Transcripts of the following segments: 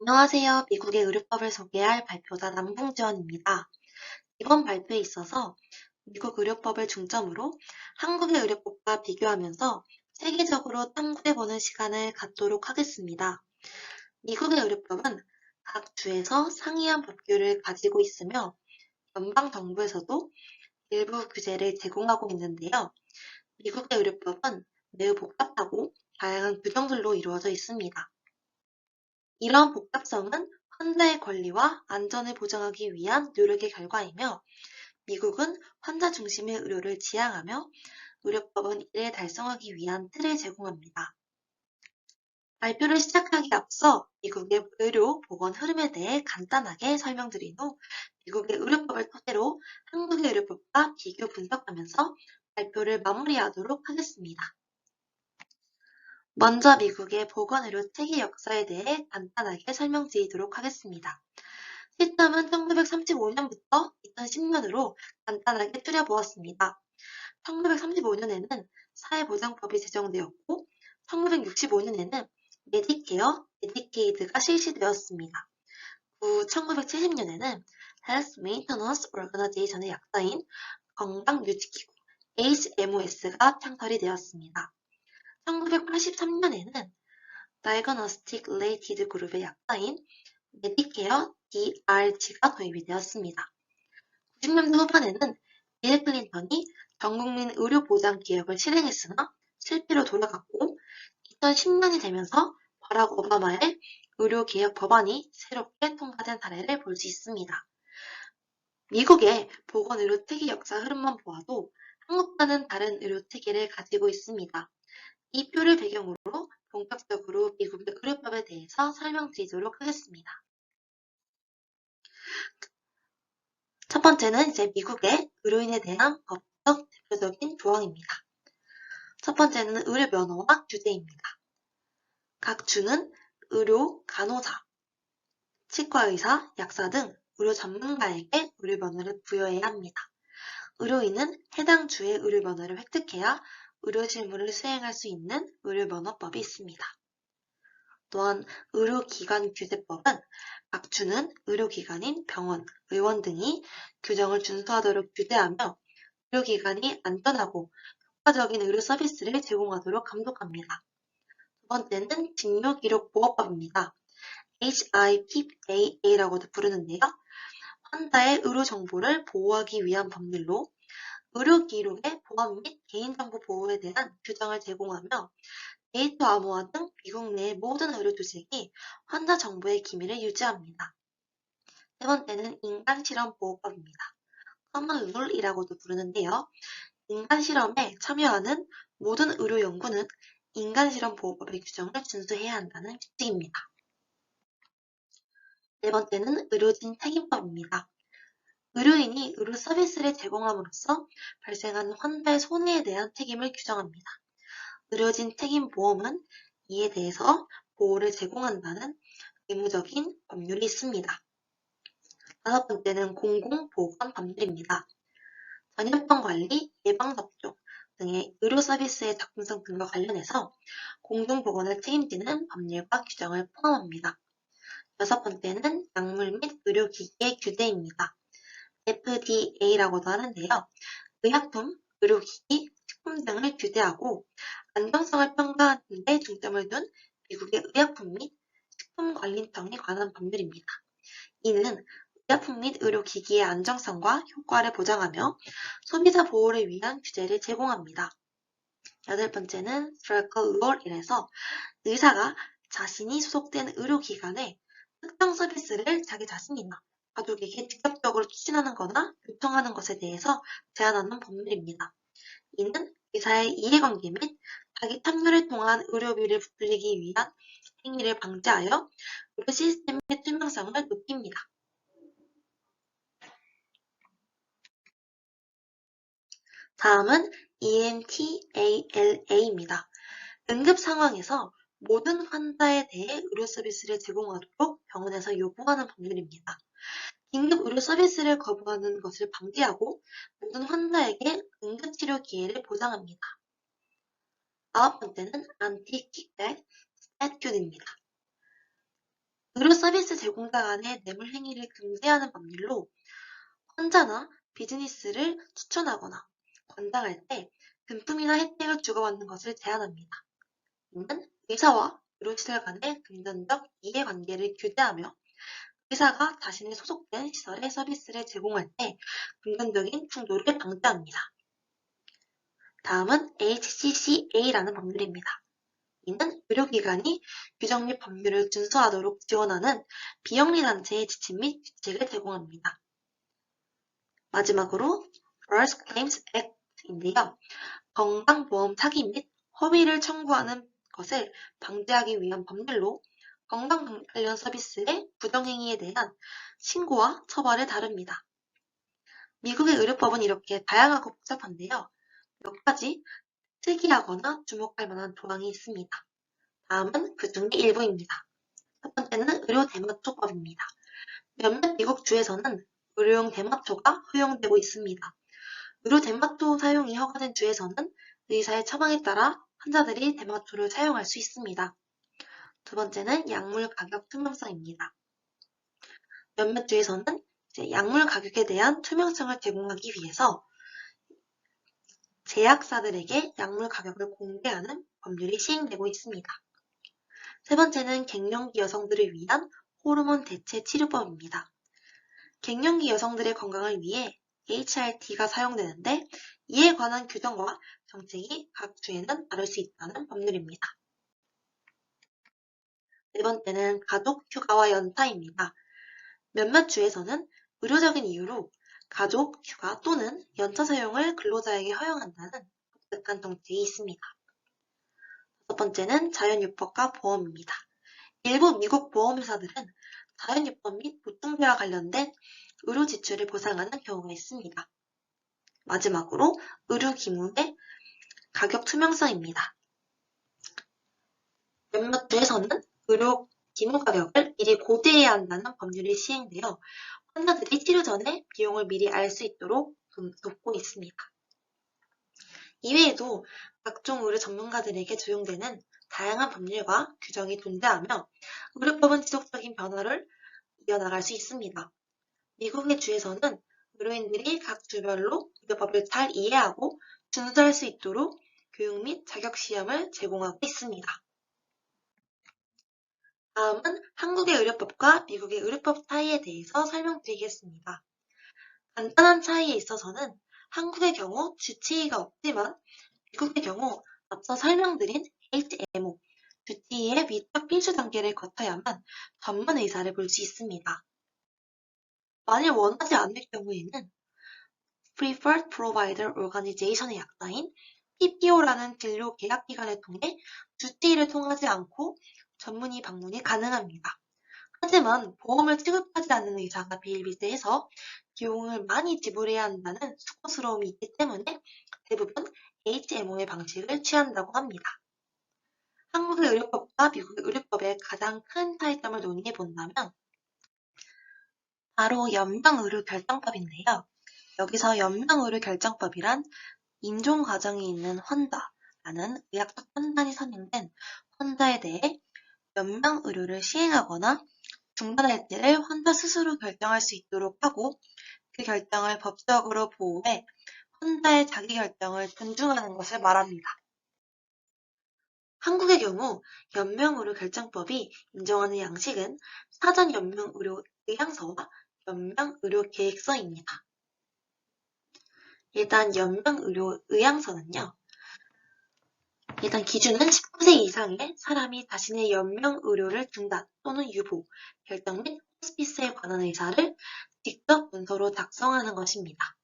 안녕하세요. 미국의 의료법을 소개할 발표자 남궁지원입니다. 이번 발표에 있어서 미국 의료법을 중점으로 한국의 의료법과 비교하면서 세계적으로 탐구해보는 시간을 갖도록 하겠습니다. 미국의 의료법은 각 주에서 상이한 법규를 가지고 있으며 연방정부에서도 일부 규제를 제공하고 있는데요. 미국의 의료법은 매우 복잡하고 다양한 규정들로 이루어져 있습니다. 이러한 복잡성은 환자의 권리와 안전을 보장하기 위한 노력의 결과이며 미국은 환자 중심의 의료를 지향하며 의료법은 이를 달성하기 위한 틀을 제공합니다. 발표를 시작하기 앞서 미국의 의료 보건 흐름에 대해 간단하게 설명드린 후 미국의 의료법을 토대로 한국의 의료법과 비교 분석하면서 발표를 마무리하도록 하겠습니다. 먼저 미국의 보건의료 체계 역사에 대해 간단하게 설명드리도록 하겠습니다. 시점은 1935년부터 2010년으로 간단하게 추려보았습니다. 1935년에는 사회보장법이 제정되었고 1965년에는 메디케어, 메디케이드가 실시되었습니다. 후 1970년에는 Health Maintenance Organization의 약자인 건강유지기구 HMOS가 창설이 되었습니다. 1983년에는 Diagnostic Related 그룹의 약자인 메디케어 DRG가 도입이 되었습니다. 90년대 후반에는 빌 클린턴이 전국민 의료보장 개혁을 실행했으나 실패로 돌아갔고 2010년이 되면서 버락 오바마의 의료개혁 법안이 새롭게 통과된 사례를 볼 수 있습니다. 미국의 보건의료체계 역사 흐름만 보아도 한국과는 다른 의료체계를 가지고 있습니다. 이 표를 배경으로 본격적으로 미국의 의료법에 대해서 설명드리도록 하겠습니다. 첫 번째는 이제 미국의 의료인에 대한 법적 대표적인 조항입니다. 첫 번째는 의료 면허와 규제입니다. 각 주는 의료 간호사, 치과의사, 약사 등 의료 전문가에게 의료 면허를 부여해야 합니다. 의료인은 해당 주의 의료 면허를 획득해야 의료 실무를 수행할 수 있는 의료 면허법이 있습니다. 또한 의료기관 규제법은 각 주는 의료기관인 병원, 의원 등이 규정을 준수하도록 규제하며 의료기관이 안전하고 효과적인 의료 서비스를 제공하도록 감독합니다. 두 번째는 진료기록보호법입니다. HIPAA라고도 부르는데요. 환자의 의료 정보를 보호하기 위한 법률로 의료 기록의 보안 및 개인정보 보호에 대한 규정을 제공하며 데이터 암호화 등 미국 내 모든 의료 조직이 환자 정보의 기밀을 유지합니다. 세 번째는 인간실험보호법입니다. 커먼 룰이라고도 부르는데요. 인간실험에 참여하는 모든 의료 연구는 인간실험보호법의 규정을 준수해야 한다는 규칙입니다. 네 번째는 의료진 책임법입니다. 의료인이 의료 서비스를 제공함으로써 발생하는 환자의 손해에 대한 책임을 규정합니다. 의료진 책임보험은 이에 대해서 보호를 제공한다는 의무적인 법률이 있습니다. 다섯 번째는 공공보건법률입니다. 전염병 관리, 예방접종 등의 의료 서비스의 접근성 등과 관련해서 공중보건을 책임지는 법률과 규정을 포함합니다. 여섯 번째는 약물 및 의료기기의 규제입니다. FDA라고도 하는데요. 의약품, 의료기기, 식품 등을 규제하고 안정성을 평가하는 데 중점을 둔 미국의 의약품 및 식품관리청에 관한 법률입니다. 이는 의약품 및 의료기기의 안정성과 효과를 보장하며 소비자 보호를 위한 규제를 제공합니다. 여덟 번째는 Circle Rul이라서 의사가 자신이 소속된 의료기관에 특정 서비스를 자기 자신이나 가족에게 직접적으로 추진하는 거나 요청하는 것에 대해서 제한하는 법률입니다. 이는 의사의 이해관계 및 자기 참여를 통한 의료비를 부풀리기 위한 행위를 방지하여 의료 시스템의 투명성을 높입니다. 다음은 EMTALA입니다. 응급 상황에서 모든 환자에 대해 의료 서비스를 제공하도록 병원에서 요구하는 법률입니다. 긴급 의료 서비스를 거부하는 것을 방지하고 모든 환자에게 응급치료 기회를 보장합니다. 아홉 번째는 안티-킥백 스태튜트입니다. 의료 서비스 제공자 간의 뇌물 행위를 금지하는 법률로 환자나 비즈니스를 추천하거나 권장할 때 금품이나 혜택을 주고받는 것을 제한합니다. 이는 의사와 의료시설 간의 금전적 이해관계를 규제하며 의사가 자신이 소속된 시설의 서비스를 제공할 때 금전적인 충돌을 방지합니다. 다음은 HCCA라는 법률입니다. 이는 의료기관이 규정 및 법률을 준수하도록 지원하는 비영리단체의 지침 및 규칙을 제공합니다. 마지막으로 False Claims Act인데요. 건강보험 사기 및 허위를 청구하는 것을 방지하기 위한 법률로 건강 관련 서비스의 부정행위에 대한 신고와 처벌을 다룹니다. 미국의 의료법은 이렇게 다양하고 복잡한데요. 몇 가지 특이하거나 주목할 만한 조항이 있습니다. 다음은 그 중에 일부입니다. 첫 번째는 의료 대마초법입니다. 몇몇 미국 주에서는 의료용 대마초가 허용되고 있습니다. 의료 대마초 사용이 허가된 주에서는 의사의 처방에 따라 환자들이 대마초를 사용할 수 있습니다. 두 번째는 약물 가격 투명성입니다. 몇몇 주에서는 약물 가격에 대한 투명성을 제공하기 위해서 제약사들에게 약물 가격을 공개하는 법률이 시행되고 있습니다. 세 번째는 갱년기 여성들을 위한 호르몬 대체 치료법입니다. 갱년기 여성들의 건강을 위해 HRT가 사용되는데 이에 관한 규정과 정책이 각 주에는 다를 수 있다는 법률입니다. 네 번째는 가족 휴가와 연차입니다. 몇몇 주에서는 의료적인 이유로 가족 휴가 또는 연차 사용을 근로자에게 허용한다는 독특한 정책이 있습니다. 첫 번째는 자연유법과 보험입니다. 일부 미국 보험회사들은 자연유법 및 보충제와 관련된 의료 지출을 보상하는 경우가 있습니다. 마지막으로 의료기물의 가격 투명성입니다. 몇몇 주에서는 의료 기물 가격을 미리 고지해야 한다는 법률이 시행되어 환자들이 치료 전에 비용을 미리 알 수 있도록 돕고 있습니다. 이외에도 각종 의료 전문가들에게 적용되는 다양한 법률과 규정이 존재하며 의료법은 지속적인 변화를 이어나갈 수 있습니다. 미국의 주에서는 의료인들이 각 주별로 의료법을 잘 이해하고 준수할 수 있도록 교육 및 자격 시험을 제공하고 있습니다. 다음은 한국의 의료법과 미국의 의료법 차이에 대해서 설명드리겠습니다. 간단한 차이에 있어서는 한국의 경우 주치의가 없지만 미국의 경우 앞서 설명드린 HMO, 주치의의 위탁 필수 단계를 거쳐야만 전문 의사를 볼 수 있습니다. 만일 원하지 않을 경우에는 Preferred Provider Organization의 약자인 PPO라는 진료 계약 기관을 통해 주치의를 통하지 않고 전문의 방문이 가능합니다. 하지만 보험을 취급하지 않는 의사가 비일비재해서 비용을 많이 지불해야 한다는 수고스러움이 있기 때문에 대부분 HMO의 방식을 취한다고 합니다. 한국의 의료법과 미국의 의료법의 가장 큰 차이점을 논의해 본다면 바로 연명의료결정법인데요. 여기서 연명의료결정법이란 임종 과정에 있는 환자라는 의학적 판단이 선행된 환자에 대해 연명의료를 시행하거나 중단할지를 환자 스스로 결정할 수 있도록 하고 그 결정을 법적으로 보호해 환자의 자기결정을 존중하는 것을 말합니다. 한국의 경우 연명의료결정법이 인정하는 양식은 사전 연명의료 의향서와 연명의료계획서입니다. 일단 연명의료 의향서는요. 일단 기준은 19세 이상의 사람이 자신의 연명의료를 중단 또는 유보, 결정 및 호스피스에 관한 의사를 직접 문서로 작성하는 것입니다.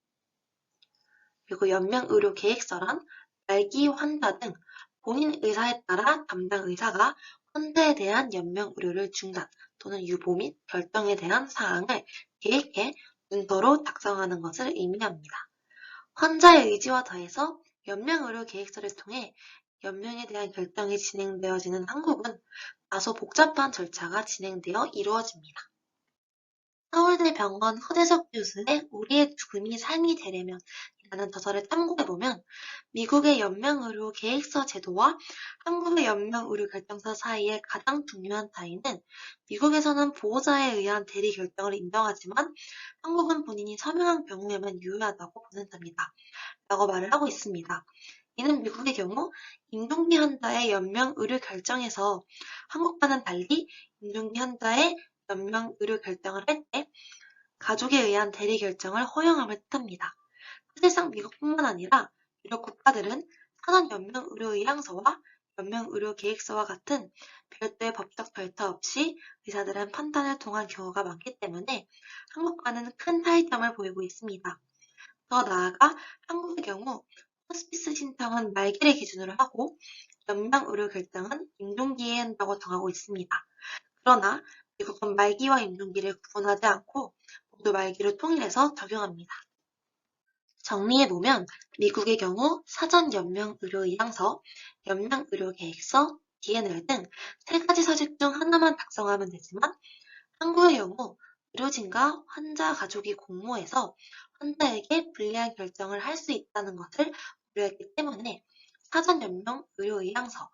그리고 연명의료계획서란 말기 환자 등 본인 의사에 따라 담당 의사가 환자에 대한 연명의료를 중단 또는 유보 및 결정에 대한 사항을 계획해 문서로 작성하는 것을 의미합니다. 환자의 의지와 더해서 연명의료계획서를 통해 연명에 대한 결정이 진행되어지는 한국은 다소 복잡한 절차가 진행되어 이루어집니다. 서울대 병원 허재석 교수의 우리의 죽음이 삶이 되려면 라는 저서를 참고해보면 미국의 연명의료 계획서 제도와 한국의 연명의료 결정서 사이의 가장 중요한 차이는 미국에서는 보호자에 의한 대리 결정을 인정하지만 한국은 본인이 서명한 경우에만 유효하다고 보는 점이다. 라고 말을 하고 있습니다. 이는 미국의 경우 임종기 환자의 연명 의료 결정에서 한국과는 달리 임종기 환자의 연명 의료 결정을 할 때 가족에 의한 대리 결정을 허용함을 뜻합니다. 사실상 미국뿐만 아니라 유럽 국가들은 산원 연명 의료 의향서와 연명 의료 계획서와 같은 별도의 법적 절차 없이 의사들은 판단을 통한 경우가 많기 때문에 한국과는 큰 차이점을 보이고 있습니다. 더 나아가 한국의 경우 호스피스 신청은 말기를 기준으로 하고 연명 의료 결정은 임종기에 한다고 정하고 있습니다. 그러나 미국은 말기와 임종기를 구분하지 않고 모두 말기를 통일해서 적용합니다. 정리해보면 미국의 경우 사전 연명 의료 의향서, 연명 의료 계획서, DNR 등 세 가지 서식 중 하나만 작성하면 되지만 한국의 경우 의료진과 환자 가족이 공모해서 환자에게 불리한 결정을 할 수 있다는 것을 고려했기 때문에 사전 연명 의료 의향서,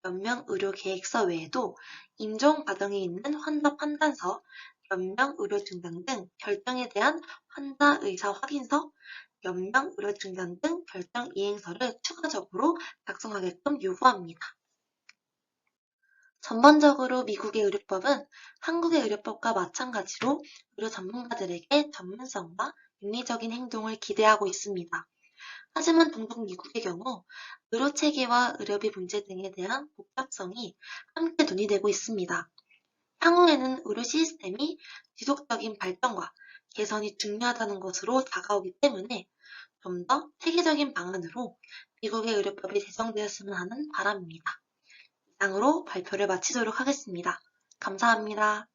연명 의료 계획서 외에도 임종 과정에 있는 환자 판단서, 연명 의료 증상 등 결정에 대한 환자 의사 확인서, 연명 의료 증상 등 결정 이행서를 추가적으로 작성하게끔 요구합니다. 전반적으로 미국의 의료법은 한국의 의료법과 마찬가지로 의료 전문가들에게 전문성과 윤리적인 행동을 기대하고 있습니다. 하지만 동독 미국의 경우 의료체계와 의료비 문제 등에 대한 복잡성이 함께 논의되고 있습니다. 향후에는 의료 시스템이 지속적인 발전과 개선이 중요하다는 것으로 다가오기 때문에 좀 더 체계적인 방안으로 미국의 의료법이 제정되었으면 하는 바람입니다. 이상으로 발표를 마치도록 하겠습니다. 감사합니다.